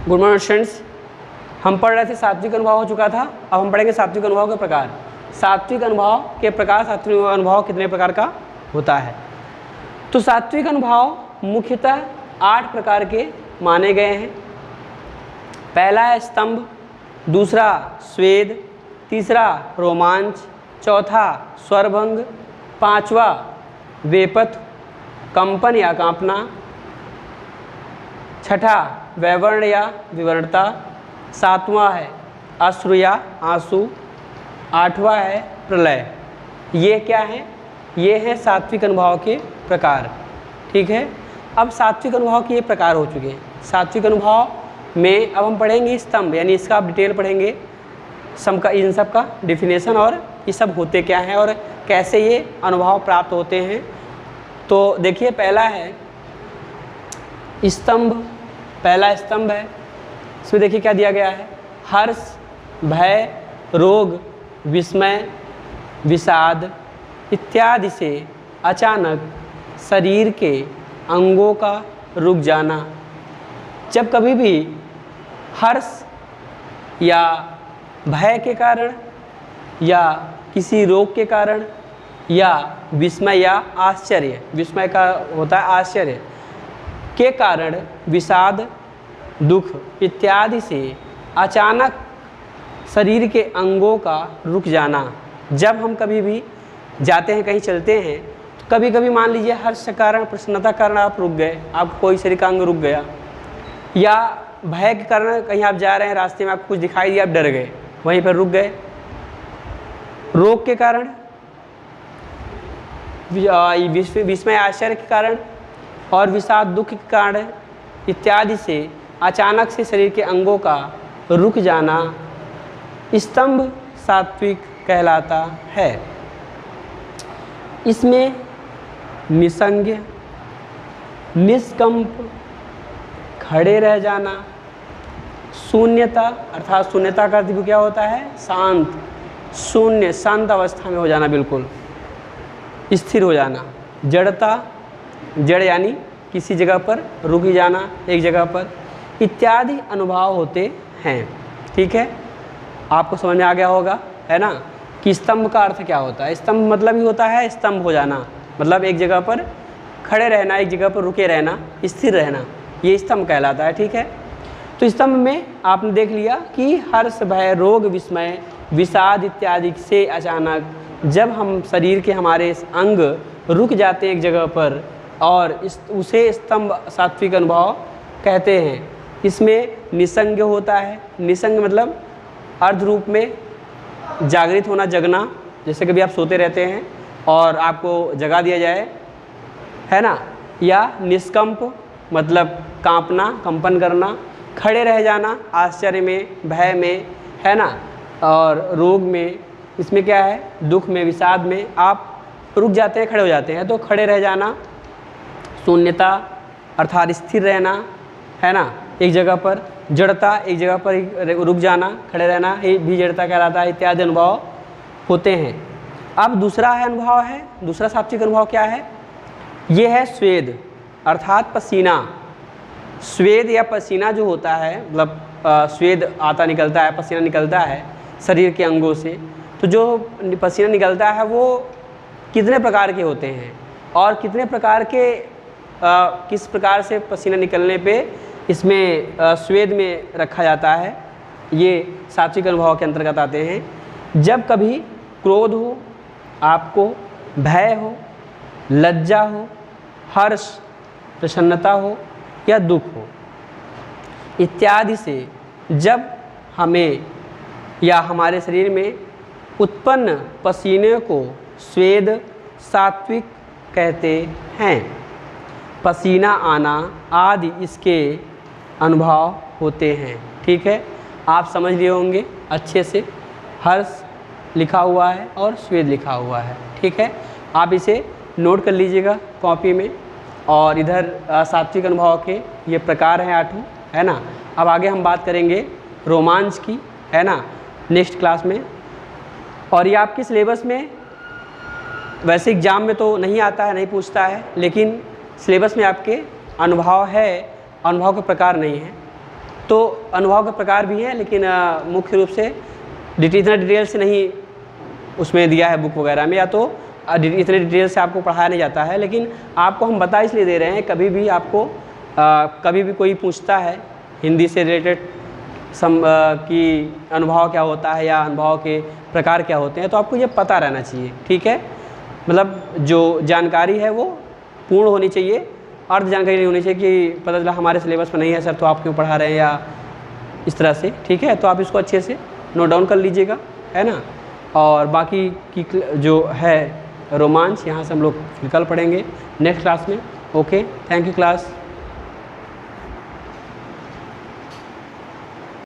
Good morning students. हम पढ़ रहे थे सात्विक अनुभव हो चुका था, अब हम पढ़ेंगे सात्विक अनुभव के प्रकार। सात्विक अनुभव के प्रकार, सात्विक अनुभव कितने प्रकार का होता है? तो सात्विक अनुभव मुख्यतः 8 प्रकार के माने गए हैं। पहला है स्तंभ, दूसरा स्वेद, तीसरा रोमांच, चौथा स्वरभंग, पांचवा वेपथ कंपन या कांपना, छठा वैवर्ण या विवरणता, सातवां है अश्रु या आंसू, आठवां है प्रलय। ये क्या है? ये है सात्विक अनुभव के प्रकार। ठीक है, अब सात्विक अनुभव के ये प्रकार हो चुके हैं। सात्विक अनुभव में अब हम पढ़ेंगे स्तंभ, यानी इसका आप डिटेल पढ़ेंगे, इन सब का डिफिनेशन और ये सब होते क्या हैं और कैसे ये अनुभव प्राप्त होते हैं। तो देखिए, पहला है स्तंभ। पहला स्तंभ है, इसमें देखिए क्या दिया गया है। हर्ष, भय, रोग, विस्मय, विषाद इत्यादि से अचानक शरीर के अंगों का रुक जाना। जब कभी भी हर्ष या भय के कारण या किसी रोग के कारण या विस्मय या आश्चर्य, विस्मय का होता है आश्चर्य के कारण, विषाद, दुख इत्यादि से अचानक शरीर के अंगों का रुक जाना। जब हम कभी भी जाते हैं, कहीं चलते हैं, तो कभी कभी मान लीजिए हर्ष के कारण, प्रसन्नता के कारण आप रुक गए, आपको कोई शरीर का अंग रुक गया, या भय के कारण कहीं आप जा रहे हैं, रास्ते में आपको कुछ दिखाई दिया, आप डर गए, वहीं पर रुक गए। रोग के कारण, विस्मय आश्चर्य के कारण और विषाद दुख के कारण इत्यादि से अचानक से शरीर के अंगों का रुक जाना स्तंभ सात्विक कहलाता है। इसमें निसंग, निष्कंप, खड़े रह जाना, शून्यता, अर्थात शून्यता का अर्थ भी क्या होता है? शांत, शून्य, शांत अवस्था में हो जाना, बिल्कुल स्थिर हो जाना। जड़ता, जड़ यानी किसी जगह पर रुक ही जाना, एक जगह पर, इत्यादि अनुभव होते हैं। ठीक है, आपको समझ में आ गया होगा, है ना, कि स्तंभ का अर्थ क्या होता है। स्तंभ मतलब ही होता है स्तंभ हो जाना, मतलब एक जगह पर खड़े रहना, एक जगह पर रुके रहना, स्थिर रहना, ये स्तंभ कहलाता है। ठीक है, तो स्तंभ में आपने देख लिया कि हर्ष, भय, रोग, विस्मय, विषाद इत्यादि से अचानक जब हम शरीर के हमारे अंग रुक जाते हैं एक जगह पर, और उसे स्तंभ सात्विक अनुभव कहते हैं। इसमें निसंग होता है। निसंग मतलब अर्ध रूप में जागृत होना, जगना, जैसे कभी आप सोते रहते हैं और आपको जगा दिया जाए, है ना, या निष्कंप मतलब कांपना, कंपन करना, खड़े रह जाना, आश्चर्य में, भय में, है ना, और रोग में, इसमें क्या है, दुख में, विषाद में आप रुक जाते हैं, खड़े हो जाते हैं, तो खड़े रह जाना। शून्यता अर्थात स्थिर रहना, है ना, एक जगह पर। जड़ता, एक जगह पर रुक जाना, खड़े रहना, ये भी जड़ता कहलाता है। इत्यादि अनुभव होते हैं। अब दूसरा है अनुभव है, दूसरा सात्विक अनुभव क्या है? ये है स्वेद अर्थात पसीना। स्वेद या पसीना जो होता है, मतलब स्वेद आता निकलता है, पसीना निकलता है शरीर के अंगों से। तो जो पसीना निकलता है वो कितने प्रकार के होते हैं और कितने प्रकार के किस प्रकार से पसीना निकलने पे इसमें स्वेद में रखा जाता है, ये सात्विक अनुभव के अंतर्गत आते हैं। जब कभी क्रोध हो, आपको भय हो, लज्जा हो, हर्ष, प्रसन्नता हो या दुख हो इत्यादि से जब हमें या हमारे शरीर में उत्पन्न पसीने को स्वेद सात्विक कहते हैं। पसीना आना आदि इसके अनुभव होते हैं। ठीक है, आप समझ लिए होंगे अच्छे से। हर्ष लिखा हुआ है और स्वेद लिखा हुआ है। ठीक है, आप इसे नोट कर लीजिएगा कॉपी में। और इधर सात्विक अनुभव के ये प्रकार हैं 8, है ना। अब आगे हम बात करेंगे रोमांच की, है ना, नेक्स्ट क्लास में। और ये आपके सिलेबस में वैसे एग्ज़ाम में तो नहीं आता है, नहीं पूछता है, लेकिन सिलेबस में आपके अनुभव है, अनुभव के प्रकार नहीं है। तो अनुभव के प्रकार भी हैं, लेकिन मुख्य रूप से इतना डिटेल से नहीं उसमें दिया है बुक वगैरह में, या तो इतने डिटेल से आपको पढ़ाया नहीं जाता है। लेकिन आपको हम बता इसलिए दे रहे हैं, कभी भी आपको कभी भी कोई पूछता है हिंदी से रिलेटेड कि अनुभव क्या होता है या अनुभव के प्रकार क्या होते हैं, तो आपको ये पता रहना चाहिए, ठीक है। मतलब जो जानकारी है वो पूर्ण होनी चाहिए, अर्ध जानकारी नहीं होनी चाहिए कि पता चला हमारे सिलेबस में नहीं है सर तो आप क्यों पढ़ा रहे हैं, या इस तरह से, ठीक है। तो आप इसको अच्छे से नोट डाउन कर लीजिएगा, है ना। और बाकी की जो है रोमांच, यहाँ से हम लोग कल पढ़ेंगे नेक्स्ट क्लास में। Okay, thank you class.